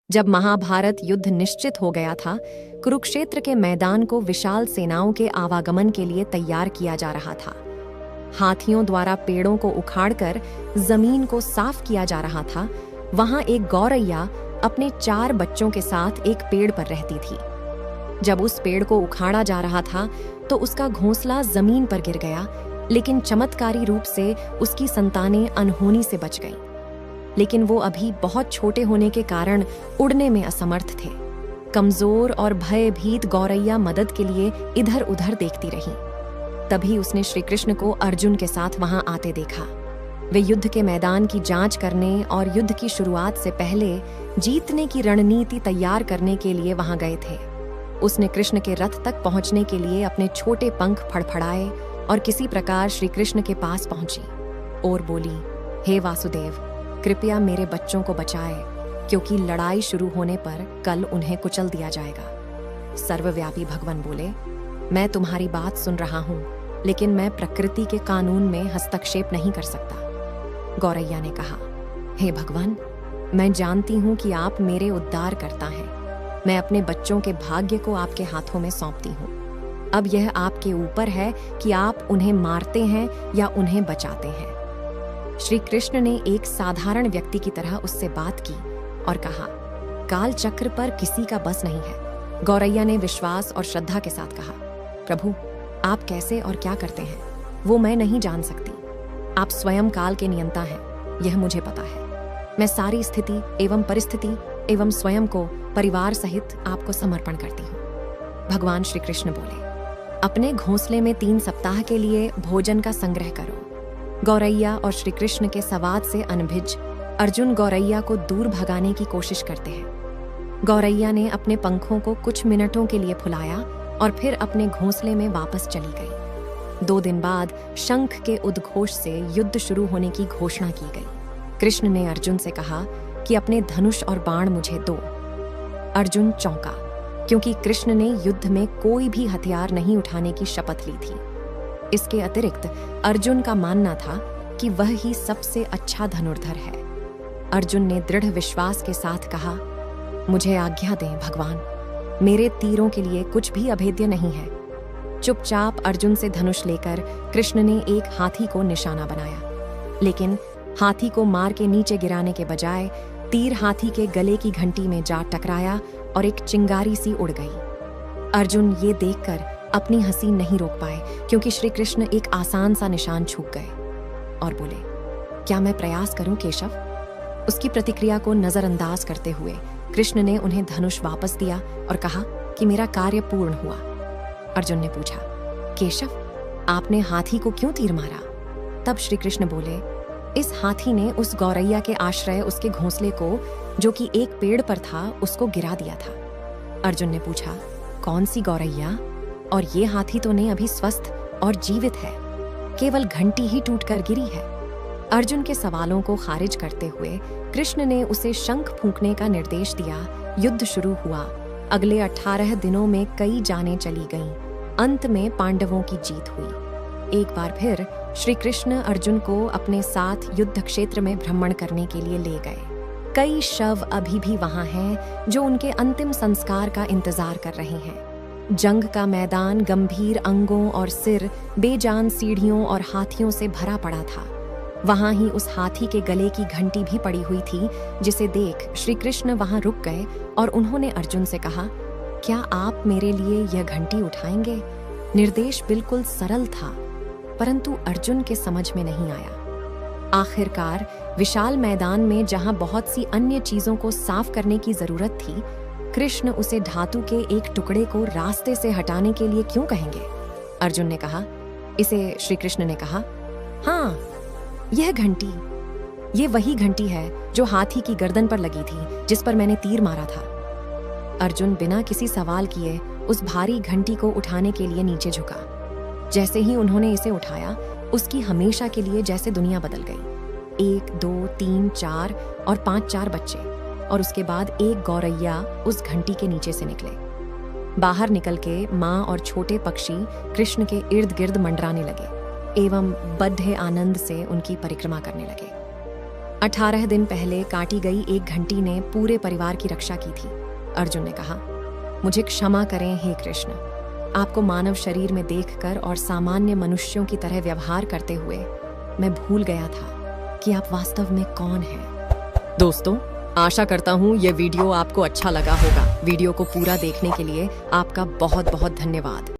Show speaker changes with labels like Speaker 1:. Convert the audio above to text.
Speaker 1: जब महाभारत युद्ध निश्चित हो गया था, कुरुक्षेत्र के मैदान को विशाल सेनाओं के आवागमन के लिए तैयार किया जा रहा था। हाथियों द्वारा पेड़ों को उखाड़कर जमीन को साफ किया जा रहा था। वहां एक गौरैया अपने 4 बच्चों के साथ एक पेड़ पर रहती थी। जब उस पेड़ को उखाड़ा जा रहा था तो उसका घोंसला जमीन पर गिर गया, लेकिन चमत्कारी रूप से उसकी संतानें अनहोनी से बच गईं। लेकिन वो अभी बहुत छोटे होने के कारण उड़ने में असमर्थ थे। कमजोर और भयभीत गौरैया मदद के लिए इधर उधर देखती रही। तभी उसने श्री कृष्ण को अर्जुन के साथ वहां आते देखा। वे युद्ध के मैदान की जांच करने और युद्ध की शुरुआत से पहले जीतने की रणनीति तैयार करने के लिए वहां गए थे। उसने कृष्ण के रथ तक पहुंचने के लिए अपने छोटे पंख फड़फड़ाए और किसी प्रकार श्री कृष्ण के पास पहुंची और बोली, हे वासुदेव, कृपया मेरे बच्चों को बचाए, क्योंकि लड़ाई शुरू होने पर कल उन्हें कुचल दिया जाएगा। सर्वव्यापी भगवान बोले, मैं तुम्हारी बात सुन रहा हूं, लेकिन मैं प्रकृति के कानून में हस्तक्षेप नहीं कर सकता। गौरैया ने कहा, हे भगवान, मैं जानती हूं कि आप मेरे उद्धार करता हैं। मैं अपने बच्चों के भाग्य को आपके हाथों में सौंपती हूं। अब यह आपके ऊपर है कि आप उन्हें मारते हैं या उन्हें बचाते हैं। श्री कृष्ण ने एक साधारण व्यक्ति की तरह उससे बात की और कहा, काल चक्र पर किसी का बस नहीं है। गौरैया ने विश्वास और श्रद्धा के साथ कहा, प्रभु, आप कैसे और क्या करते हैं वो मैं नहीं जान सकती। आप स्वयं काल के नियंता हैं, यह मुझे पता है। मैं सारी स्थिति एवं परिस्थिति एवं स्वयं को परिवार सहित आपको समर्पण करती हूँ। भगवान श्री कृष्ण बोले, अपने घोंसले में 3 सप्ताह के लिए भोजन का संग्रह करो। गौरैया और श्री कृष्ण के संवाद से अनभिज अर्जुन गौरैया को दूर भगाने की कोशिश करते हैं। गौरैया ने अपने पंखों को कुछ मिनटों के लिए फुलाया और फिर अपने घोंसले में वापस चली गई। 2 दिन बाद शंख के उद्घोष से युद्ध शुरू होने की घोषणा की गई। कृष्ण ने अर्जुन से कहा कि अपने धनुष और बाण मुझे दो। अर्जुन चौंका, क्योंकि कृष्ण ने युद्ध में कोई भी हथियार नहीं उठाने की शपथ ली थी। इसके अतिरिक्त अर्जुन का मानना था कि वह ही सबसे अच्छा धनुर्धर है। अर्जुन ने दृढ़ विश्वास के साथ कहा, मुझे आज्ञा दें भगवान, मेरे तीरों के लिए कुछ भी अभेद्य नहीं है। चुपचाप अर्जुन से धनुष लेकर कृष्ण ने एक हाथी को निशाना बनाया, लेकिन हाथी को मार के नीचे गिराने के बजाय तीर हाथी के गले की घंटी में जा टकराया और एक चिंगारी सी उड़ गई। अर्जुन ये देखकर अपनी हंसी नहीं रोक पाए, क्योंकि श्री कृष्ण एक आसान सा निशान छूक गए और बोले, क्या मैं प्रयास करूं केशव? उसकी प्रतिक्रिया को नजरअंदाज करते हुए कृष्ण ने उन्हें धनुष वापस दिया और कहा कि मेरा कार्य पूर्ण हुआ। अर्जुन ने पूछा, केशव, आपने हाथी को क्यों तीर मारा? तब श्री कृष्ण बोले, इस हाथी ने उस गौरैया के आश्रय उसके घोंसले को, जो कि एक पेड़ पर था, उसको गिरा दिया था। अर्जुन ने पूछा, कौन सी गौरैया? और ये हाथी तो नहीं अभी स्वस्थ और जीवित है, केवल घंटी ही टूटकर गिरी है। अर्जुन के सवालों को खारिज करते हुए कृष्ण ने उसे शंख फूंकने का निर्देश दिया। युद्ध शुरू हुआ। अगले 18 दिनों में कई जानें चली गईं। अंत में पांडवों की जीत हुई। एक बार फिर श्री कृष्ण अर्जुन को अपने साथ युद्ध क्षेत्र में भ्रमण करने के लिए ले गए। कई शव अभी भी वहां हैं जो उनके अंतिम संस्कार का इंतजार कर रहे हैं। जंग का मैदान गंभीर अंगों और सिर, बेजान सीढ़ियों और हाथियों से भरा पड़ा था। वहां ही उस हाथी के गले की घंटी भी पड़ी हुई थी, जिसे देख श्री कृष्ण वहां रुक गए और उन्होंने अर्जुन से कहा, क्या आप मेरे लिए यह घंटी उठाएंगे? निर्देश बिल्कुल सरल था, परंतु अर्जुन के समझ में नहीं आया। आखिरकार विशाल मैदान में जहां बहुत सी अन्य चीजों को साफ करने की जरूरत थी, कृष्ण उसे धातु के एक टुकड़े को रास्ते से हटाने के लिए क्यों कहेंगे? अर्जुन ने कहा। इसे श्री कृष्ण ने कहा, हाँ, यह घंटी, ये वही घंटी है जो हाथी की गर्दन पर लगी थी, जिस पर मैंने तीर मारा था। अर्जुन बिना किसी सवाल किए उस भारी घंटी को उठाने के लिए नीचे झुका। जैसे ही उन्होंने इसे उठाया, उसकी हमेशा के लिए जैसे दुनिया बदल गई। 1, 2, 3, 4 और 5 बच्चे और उसके बाद एक गौरैया उस घंटी के नीचे से निकले। बाहर निकल के माँ और छोटे पक्षी कृष्ण के इर्द गिर्द मंडराने लगे एवं बद्धे आनंद से उनकी परिक्रमा करने लगे। 18 दिन पहले काटी गई एक घंटी ने पूरे परिवार की रक्षा की थी। अर्जुन ने कहा, मुझे क्षमा करें हे कृष्ण, आपको मानव शरीर में देखकर और सामान्य मनुष्यों की तरह व्यवहार करते हुए मैं भूल गया था कि आप वास्तव में कौन हैं। दोस्तों, आशा करता हूँ ये वीडियो आपको अच्छा लगा होगा। वीडियो को पूरा देखने के लिए आपका बहुत बहुत धन्यवाद।